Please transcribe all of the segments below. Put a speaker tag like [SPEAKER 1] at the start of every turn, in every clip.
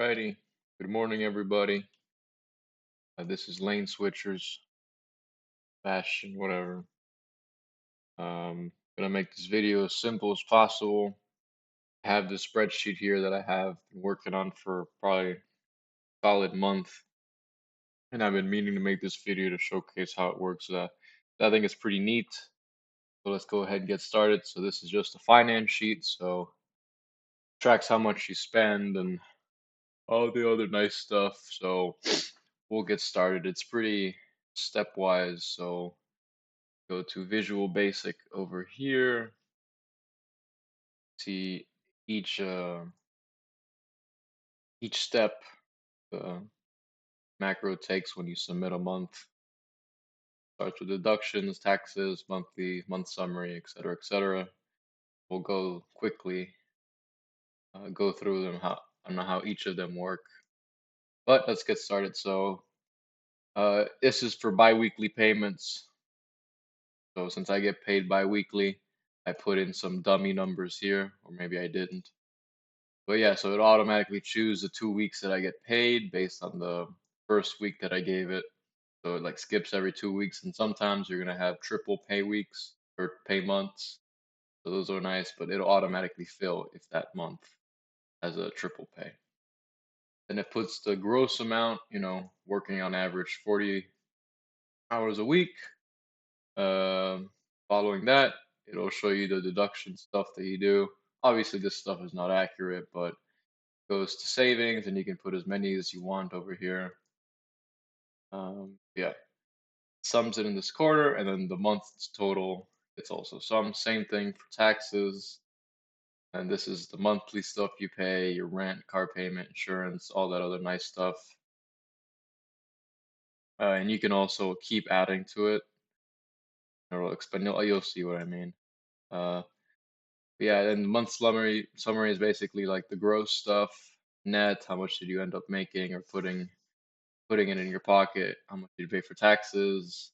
[SPEAKER 1] Alrighty. Good morning, everybody. This is Lane Switchers, Bastion, whatever. Gonna make this video as simple as possible. I have this spreadsheet here that I have been working on for probably a solid month, and I've been meaning to make this video to showcase how it works. I think it's pretty neat. So let's go ahead and get started. So this is just a finance sheet, so tracks how much you spend and all the other nice stuff. So we'll get started. It's pretty stepwise, so go to Visual Basic over here. See each step the macro takes when you submit a month. Starts with deductions, taxes, monthly, month summary, etc., etc. We'll go quickly go through them. How I don't know how each of them work, but let's get started. So this is for biweekly payments. So since I get paid biweekly, I put in some dummy numbers here, or maybe I didn't. But yeah, so it automatically choose the 2 weeks that I get paid based on the first week that I gave it. So it like skips every 2 weeks, and sometimes you're gonna have triple pay weeks or pay months. So those are nice, but it'll automatically fill if that month has a triple pay. Then it puts the gross amount, working on average 40 hours a week. Following that, it'll show you the deduction stuff that you do. Obviously, this stuff is not accurate, but goes to savings, and you can put as many as you want over here. Yeah, sums it in this quarter, and then the month's total, it's also sum. Same thing for taxes, and this is the monthly stuff you pay, your rent, car payment, insurance, all that other nice stuff. And you can also keep adding to it. It'll expand. You'll see what I mean. Uh, yeah, and the month summary is basically like the gross stuff, net, how much did you end up making or putting it in your pocket, how much did you pay for taxes,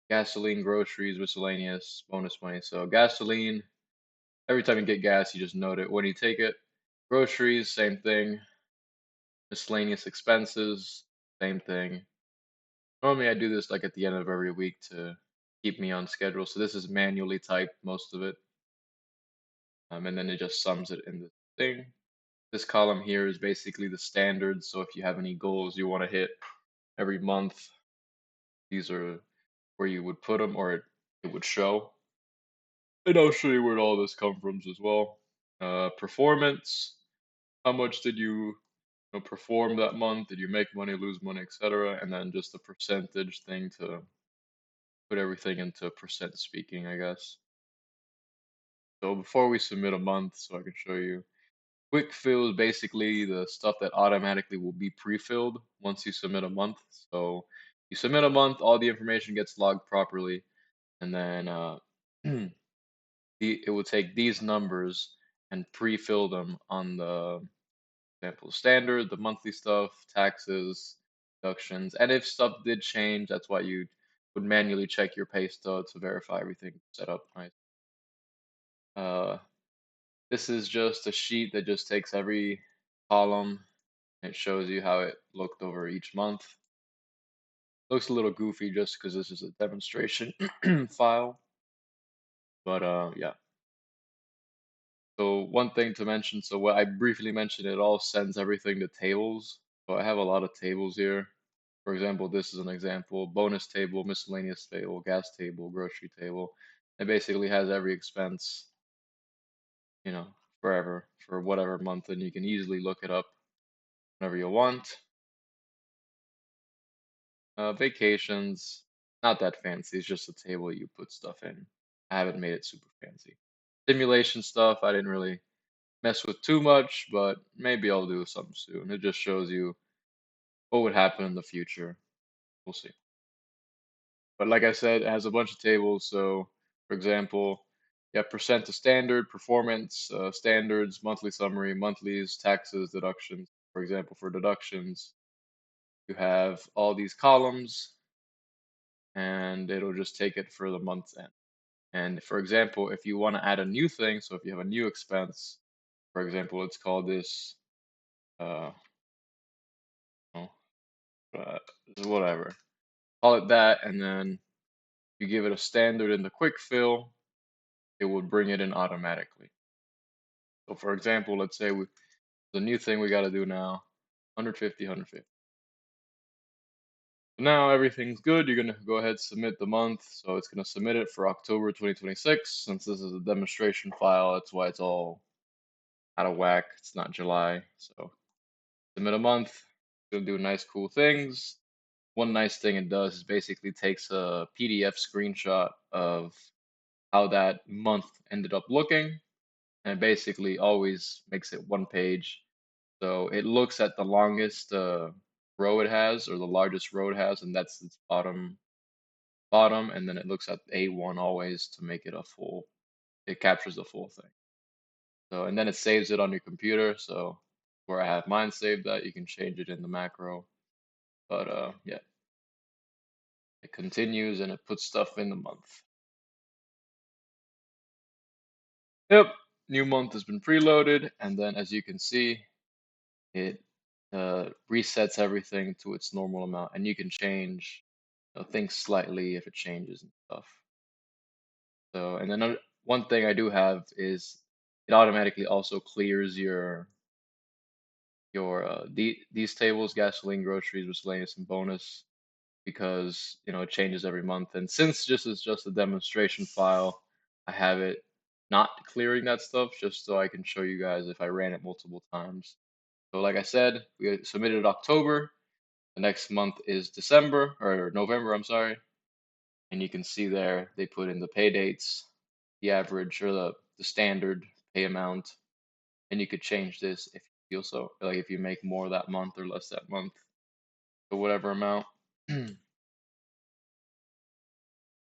[SPEAKER 1] gasoline, groceries, miscellaneous, bonus money. So gasoline, every time you get gas, you just note it when you take it. Groceries, same thing. Miscellaneous expenses, same thing. Normally I do this like at the end of every week to keep me on schedule. So this is manually typed, most of it. And then it just sums it in the thing. This column here is basically the standards. So if you have any goals you want to hit every month, these are where you would put them, or it would show. And I'll show you where all this comes from as well. Performance, how much did you perform that month? Did you make money, lose money, etc.? And then just the percentage thing to put everything into percent speaking, I guess. So before we submit a month, so I can show you, quick fill is basically the stuff that automatically will be pre-filled once you submit a month. So you submit a month, all the information gets logged properly, and then it will take these numbers and pre-fill them on the example standard, the monthly stuff, taxes, deductions, and if stuff did change, that's why you would manually check your pay stub to verify everything set up nice. Uh, this is just a sheet that just takes every column and it shows you how it looked over each month. Looks a little goofy just because this is a demonstration file, but yeah. So one thing to mention, so what I briefly mentioned, it all sends everything to tables. So I have a lot of tables here. For example, this is an example, bonus table, miscellaneous table, gas table, grocery table. It basically has every expense, forever, for whatever month, and you can easily look it up whenever you want. Vacations, not that fancy, it's just a table you put stuff in. I haven't made it super fancy. Simulation stuff, I didn't really mess with too much, but maybe I'll do something soon. It just shows you what would happen in the future. We'll see. But like I said, it has a bunch of tables. So, for example, you have percent to standard, performance, standards, monthly summary, monthlies, taxes, deductions. For example, for deductions, you have all these columns, and it'll just take it for the month's end. And for example, if you want to add a new thing, so if you have a new expense, for example, let's call this uh, whatever. Call it that, and then you give it a standard in the quick fill, it would bring it in automatically. So for example, let's say the new thing we got to do now, 150, 150. So now everything's good. You're gonna go ahead submit the month. So it's gonna submit it for October 2026. Since this is a demonstration file, that's why it's all out of whack. It's not July. So submit a month. It's gonna do nice, cool things. One nice thing it does is basically takes a PDF screenshot of how that month ended up looking, and basically always makes it one page. So it looks at the longest row it has, or the largest row it has, and that's its bottom, and then it looks at A1 always to make it a full. It captures the full thing. So and then it saves it on your computer. So where I have mine saved, that you can change it in the macro. But yeah, it continues and it puts stuff in the month. Yep, new month has been preloaded, and then as you can see, it resets everything to its normal amount, and you can change things slightly if it changes and stuff. So, and then one thing I do have is it automatically also clears your these tables: gasoline, groceries, miscellaneous, and bonus, because it changes every month. And since this is just a demonstration file, I have it not clearing that stuff just so I can show you guys if I ran it multiple times. So like I said, we submitted October. The next month is December or November, I'm sorry. And you can see there they put in the pay dates, the average or the standard pay amount, and you could change this if you feel so, like if you make more that month or less that month, or whatever amount.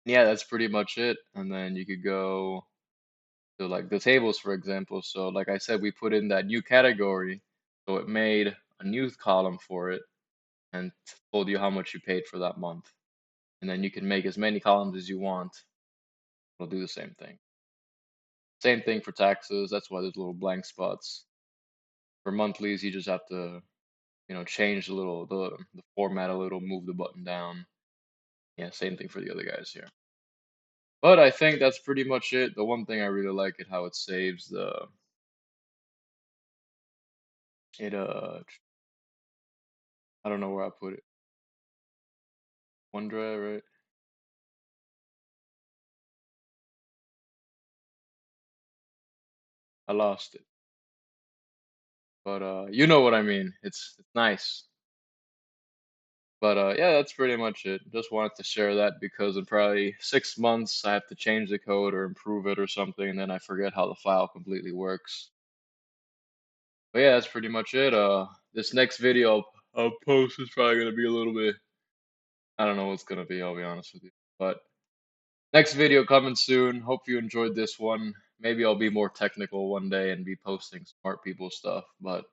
[SPEAKER 1] Yeah, that's pretty much it. And then you could go to like the tables, for example. So like I said, we put in that new category, so it made a new column for it and told you how much you paid for that month. And then you can make as many columns as you want. It'll do the same thing. Same thing for taxes. That's why there's little blank spots. For monthlies, you just have to, change the format a little, move the button down. Yeah, same thing for the other guys here. But I think that's pretty much it. The one thing I really like is how it saves I don't know where I put it. OneDrive, right? I lost it. But you know what I mean. It's nice. But yeah, that's pretty much it. Just wanted to share that because in probably 6 months I have to change the code or improve it or something, and then I forget how the file completely works. But yeah, that's pretty much it. This next video I'll post is probably gonna be a little bit. I don't know what's gonna be. I'll be honest with you. But next video coming soon. Hope you enjoyed this one. Maybe I'll be more technical one day and be posting smart people stuff. But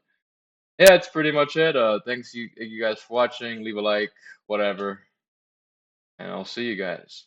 [SPEAKER 1] yeah, that's pretty much it. Thank you guys for watching. Leave a like, whatever, and I'll see you guys.